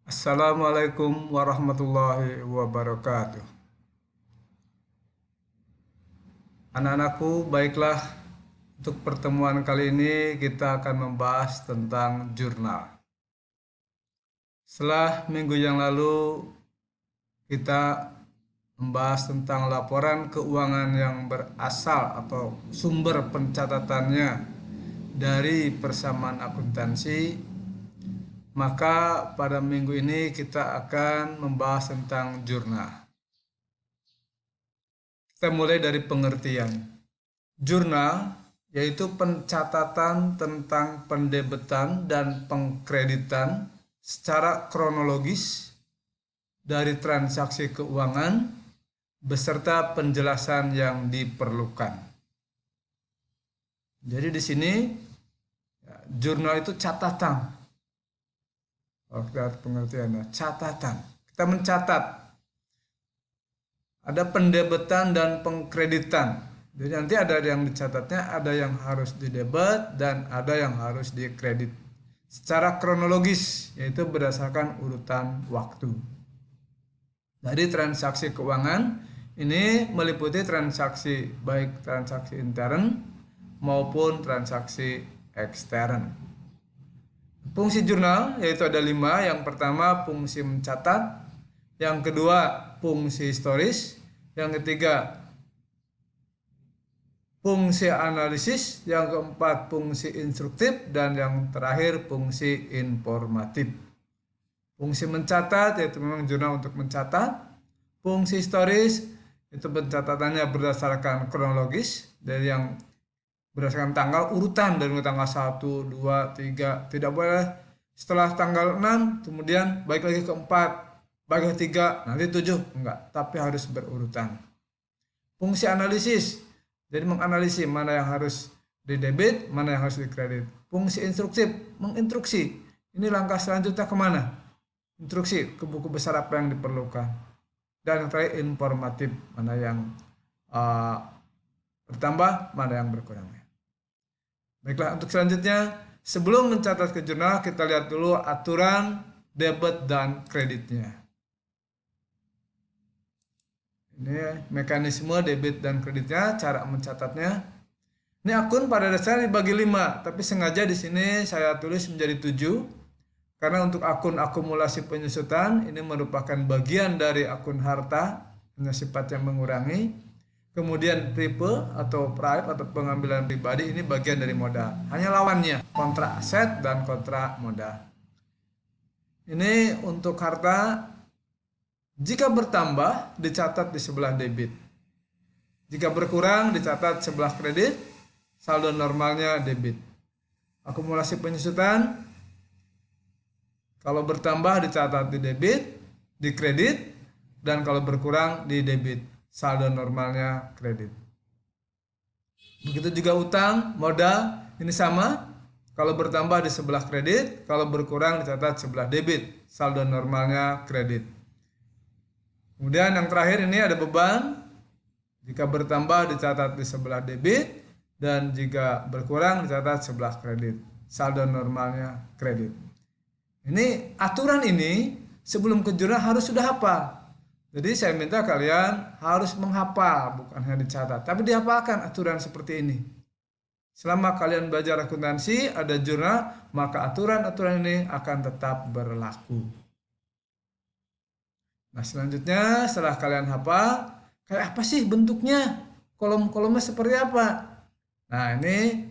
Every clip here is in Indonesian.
Assalamualaikum warahmatullahi wabarakatuh. Anak-anakku, baiklah, untuk pertemuan kali ini kita akan membahas tentang jurnal. Setelah minggu yang lalu kita membahas tentang laporan keuangan yang berasal atau sumber pencatatannya dari persamaan akuntansi, maka pada minggu ini kita akan membahas tentang jurnal. Kita mulai dari pengertian. Jurnal yaitu pencatatan tentang pendebetan dan pengkreditan secara kronologis dari transaksi keuangan beserta penjelasan yang diperlukan. Jadi di sini jurnal itu catatan. Oke, pengertiannya catatan. Kita mencatat. Ada pendebetan dan pengkreditan. Jadi nanti ada yang dicatatnya, ada yang harus didebet dan ada yang harus dikredit. Secara kronologis, yaitu berdasarkan urutan waktu. Dari transaksi keuangan ini meliputi transaksi baik transaksi intern maupun transaksi ekstern. Fungsi jurnal yaitu ada 5. Yang pertama fungsi mencatat, yang kedua fungsi historis, yang ketiga fungsi analisis, yang keempat fungsi instruktif, dan yang terakhir fungsi informatif. Fungsi mencatat yaitu memang jurnal untuk mencatat. Fungsi historis itu pencatatannya berdasarkan kronologis, dari yang berdasarkan tanggal urutan dari tanggal 1, 2, 3. Tidak boleh setelah tanggal 6 kemudian balik lagi ke 4, balik ke 3, nanti 7. Enggak, tapi harus berurutan. Fungsi analisis, jadi menganalisis mana yang harus didebit, mana yang harus dikredit. Fungsi instruktif, menginstruksi. Ini langkah selanjutnya kemana? Instruksi ke buku besar apa yang diperlukan. Dan yang terakhir informatif, mana yang bertambah, mana yang berkurang. Baiklah, untuk selanjutnya, sebelum mencatat ke jurnal, kita lihat dulu aturan debit dan kreditnya. Ini mekanisme debit dan kreditnya, cara mencatatnya. Ini akun pada dasarnya dibagi 5, tapi sengaja di sini saya tulis menjadi 7. Karena untuk akun akumulasi penyusutan, ini merupakan bagian dari akun harta, punya sifat yang mengurangi. Kemudian pripe atau private atau pengambilan pribadi, ini bagian dari modal. Hanya lawannya, kontra aset dan kontra modal. Ini untuk harta, jika bertambah dicatat di sebelah debit. Jika berkurang dicatat sebelah kredit, saldo normalnya debit. Akumulasi penyusutan, kalau bertambah dicatat di debit, di kredit, dan kalau berkurang di debit. Saldo normalnya kredit. Begitu juga utang, modal, ini sama. Kalau bertambah di sebelah kredit, kalau berkurang dicatat sebelah debit. Saldo normalnya kredit. Kemudian yang terakhir ini ada beban. Jika bertambah dicatat di sebelah debit, dan jika berkurang dicatat sebelah kredit. Saldo normalnya kredit. Ini aturan ini sebelum ke jurnal harus sudah hafal. Jadi saya minta kalian harus menghafal, bukan hanya dicatat, tapi dihafalkan aturan seperti ini. Selama kalian belajar akuntansi, ada jurnal, maka aturan-aturan ini akan tetap berlaku. Nah, selanjutnya setelah kalian hafal, kayak apa sih bentuknya? Kolom-kolomnya seperti apa? Nah, ini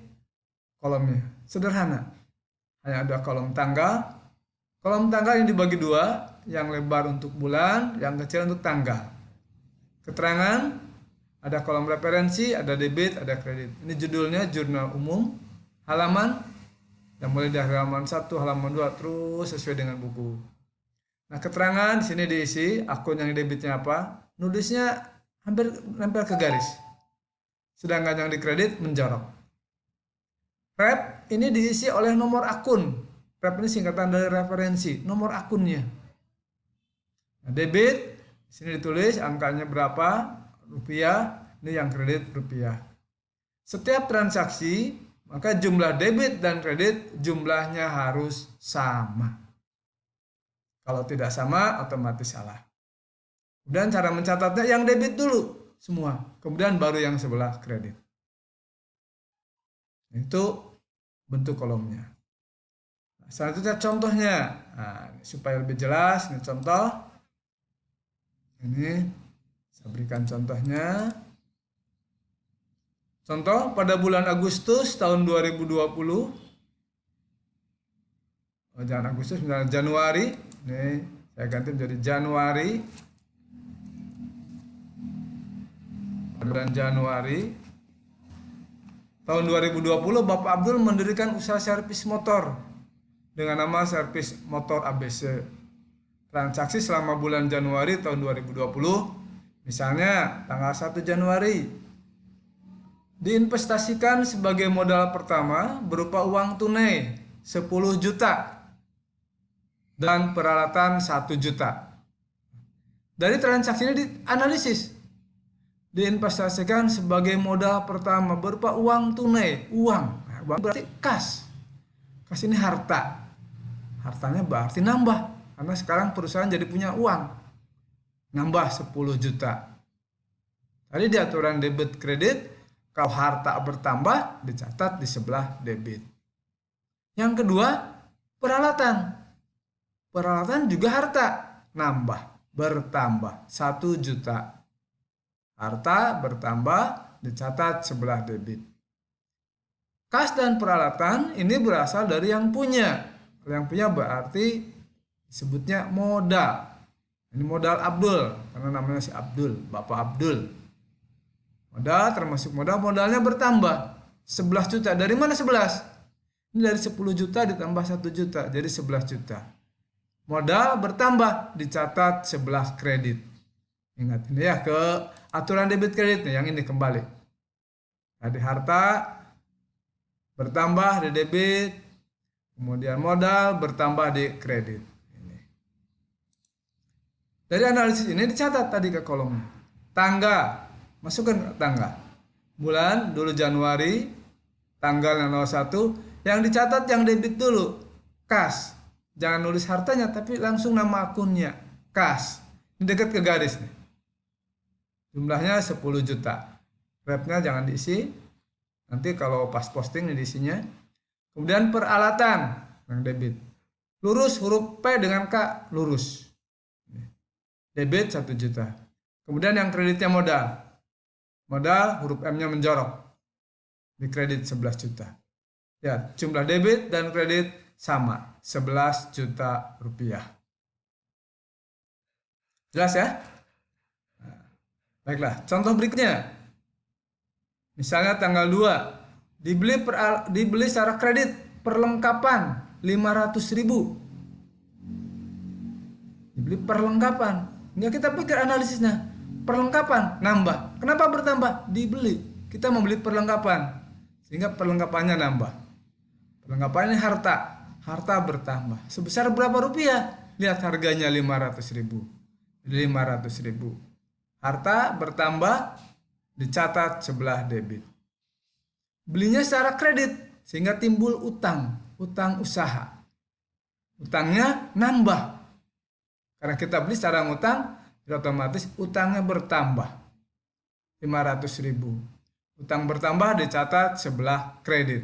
kolomnya sederhana. Hanya ada kolom tanggal. Kolom tanggal yang dibagi 2, yang lebar untuk bulan, yang kecil untuk tanggal. Keterangan, ada kolom referensi, ada debit, ada kredit. Ini judulnya jurnal umum. Halaman, yang mulai dari halaman 1, halaman 2, terus sesuai dengan buku. Nah, keterangan di sini diisi akun yang debitnya apa, nulisnya hampir nempel ke garis. Sedangkan yang di kredit menjorok. Rep ini diisi oleh nomor akun. Rep ini singkatan dari referensi, nomor akunnya. Nah, debit, di sini ditulis angkanya berapa, rupiah, ini yang kredit rupiah. Setiap transaksi, maka jumlah debit dan kredit jumlahnya harus sama. Kalau tidak sama, otomatis salah. Kemudian cara mencatatnya yang debit dulu semua, kemudian baru yang sebelah kredit. Itu bentuk kolomnya. Nah, selanjutnya contohnya. Nah, supaya lebih jelas, ini contoh. Ini saya berikan contohnya. Contoh pada bulan Agustus tahun 2020. Oh, jangan Agustus, misalnya Januari. Nih, saya ganti menjadi Januari. Bulan Januari tahun 2020, Bapak Abdul mendirikan usaha servis motor dengan nama Servis Motor ABC. Transaksi selama bulan Januari tahun 2020, misalnya tanggal 1 Januari, diinvestasikan sebagai modal pertama berupa uang tunai 10 juta dan peralatan 1 juta. Dari transaksi ini dianalisis. Diinvestasikan sebagai modal pertama berupa uang tunai, uang. Nah, uang berarti kas. Kas ini harta. Hartanya berarti nambah, karena sekarang perusahaan jadi punya uang. Nambah 10 juta. Tadi di aturan debit kredit, kalau harta bertambah dicatat di sebelah debit. Yang kedua, peralatan. Peralatan juga harta, nambah, bertambah 1 juta. Harta bertambah dicatat sebelah debit. Kas dan peralatan ini berasal dari yang punya. Yang punya berarti disebutnya modal. Ini modal Abdul, karena namanya si Abdul, Bapak Abdul. Modal termasuk modal, modalnya bertambah 11 juta. Dari mana 11? Ini dari 10 juta ditambah 1 juta, jadi 11 juta. Modal bertambah dicatat sebelah kredit. Ingat ini ya, ke aturan debit kreditnya yang ini kembali. Tadi harta bertambah di debit, kemudian modal bertambah di kredit. Dari analisis ini dicatat tadi ke kolomnya. Tangga, masukkan ke tangga. Bulan dulu Januari, tanggal 01, yang dicatat yang debit dulu, kas. Jangan nulis hartanya, tapi langsung nama akunnya, kas. Ini dekat ke garis nih. Jumlahnya 10 juta. Repnya jangan diisi. Nanti kalau pas posting ini diisinya. Kemudian peralatan yang debit. Lurus huruf P dengan K lurus. Debit 1 juta. Kemudian yang kreditnya modal. Modal huruf M-nya menjorok. Di kredit 11 juta. Ya, jumlah debit dan kredit sama. 11 juta rupiah. Jelas ya? Baiklah, contoh berikutnya. Misalnya tanggal 2, dibeli secara kredit perlengkapan 500.000. Dibeli perlengkapan. Nggak kita pikir analisisnya. Perlengkapan nambah. Kenapa bertambah? Dibeli. Kita membeli perlengkapan. Sehingga perlengkapannya nambah. Perlengkapan ini harta. Harta bertambah. Sebesar berapa rupiah? Lihat harganya 500.000. 500.000. Harta bertambah dicatat sebelah debit. Belinya secara kredit sehingga timbul utang, utang usaha. Utangnya nambah. Karena kita beli secara ngutang, otomatis utangnya bertambah. 500.000. Utang bertambah dicatat sebelah kredit.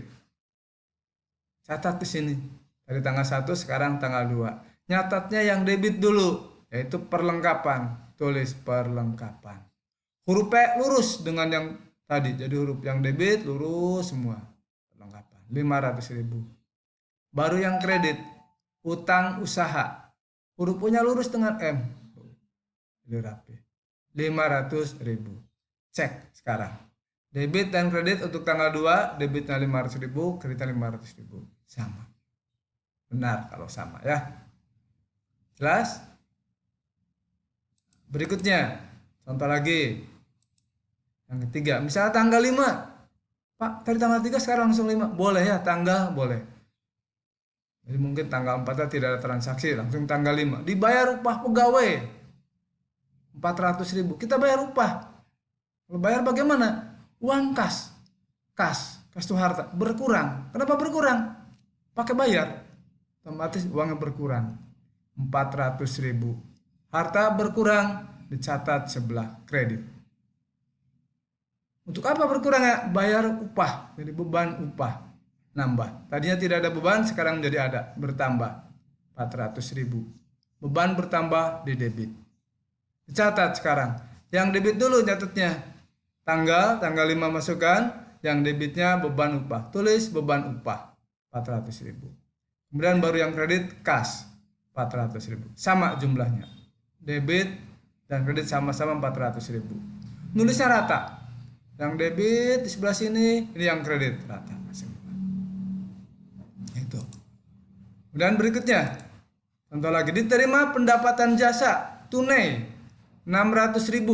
Catat di sini. Dari tanggal 1 sekarang tanggal 2. Nyatatnya yang debit dulu, yaitu perlengkapan. Tulis perlengkapan. Huruf P lurus dengan yang tadi. Jadi huruf yang debit lurus semua. Perlengkapan. 500.000. Baru yang kredit. Utang usaha. Huruf U-nya lurus dengan M. Jadi rapi. 500.000. Cek sekarang. Debit dan kredit untuk tanggal 2. Debitnya 500.000. Kreditnya 500.000. Sama. Benar kalau sama ya. Jelas? Berikutnya, contoh lagi. Yang ketiga, misalnya tanggal 5. Pak, tadi tanggal 3 sekarang langsung 5. Boleh ya, tanggal boleh. Jadi mungkin tanggal 4 tidak ada transaksi, langsung tanggal 5. Dibayar upah pegawai 400.000. Kita bayar upah. Kalau bayar bagaimana? Uang kas. Kas itu harta. Berkurang. Kenapa berkurang? Pakai bayar. Otomatis uangnya berkurang. 400.000. Harta berkurang, dicatat sebelah kredit. Untuk apa berkurang ya? Bayar upah, jadi beban upah nambah. Tadinya tidak ada beban, sekarang jadi ada, bertambah 400.000. Beban bertambah di debit. Dicatat sekarang. Yang debit dulu nyatetnya. Tanggal 5 masukkan, yang debitnya beban upah. Tulis beban upah 400.000. Kemudian baru yang kredit kas 400.000. Sama jumlahnya. Debit dan kredit sama-sama 400.000. Nulisnya rata. Yang debit di sebelah sini, ini yang kredit rata. Itu. Kemudian berikutnya, contoh lagi, diterima pendapatan jasa tunai 600.000.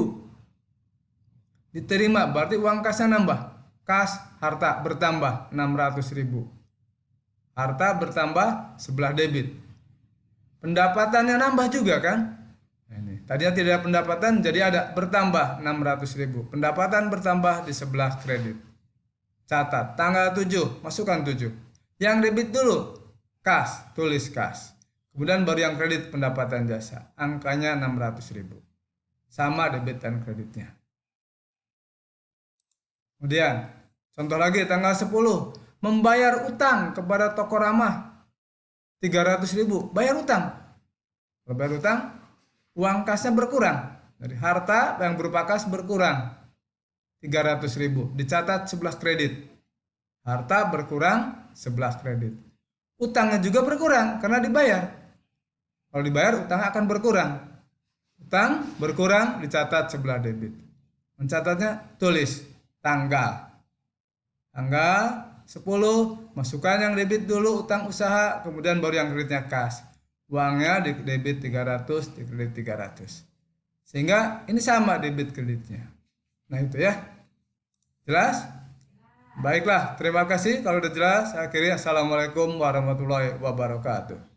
Diterima berarti uang kasnya nambah. Kas harta bertambah 600.000. Harta bertambah sebelah debit. Pendapatannya nambah juga kan? Ini. Tadinya tidak ada pendapatan, jadi ada bertambah 600.000. Pendapatan bertambah di sebelah kredit. Catat tanggal 7, masukkan 7. Yang debit dulu kas, tulis kas. Kemudian baru yang kredit pendapatan jasa. Angkanya 600.000. Sama debit dan kreditnya. Kemudian contoh lagi tanggal 10, membayar utang kepada toko ramah 300.000. Bayar utang. Kalau bayar utang, uang kasnya berkurang. Dari harta yang berupa kas berkurang 300.000. Dicatat sebelah kredit. Harta berkurang sebelah kredit. Utangnya juga berkurang karena dibayar. Kalau dibayar, utang akan berkurang. Utang berkurang, dicatat sebelah debit. Mencatatnya tulis tanggal 10, masukkan yang debit dulu utang usaha, kemudian baru yang kreditnya kas. Uangnya di debit 300, di kredit 300. Sehingga ini sama debit kreditnya. Nah itu ya. Jelas? Baiklah, terima kasih. Kalau udah jelas, akhirnya assalamualaikum warahmatullahi wabarakatuh.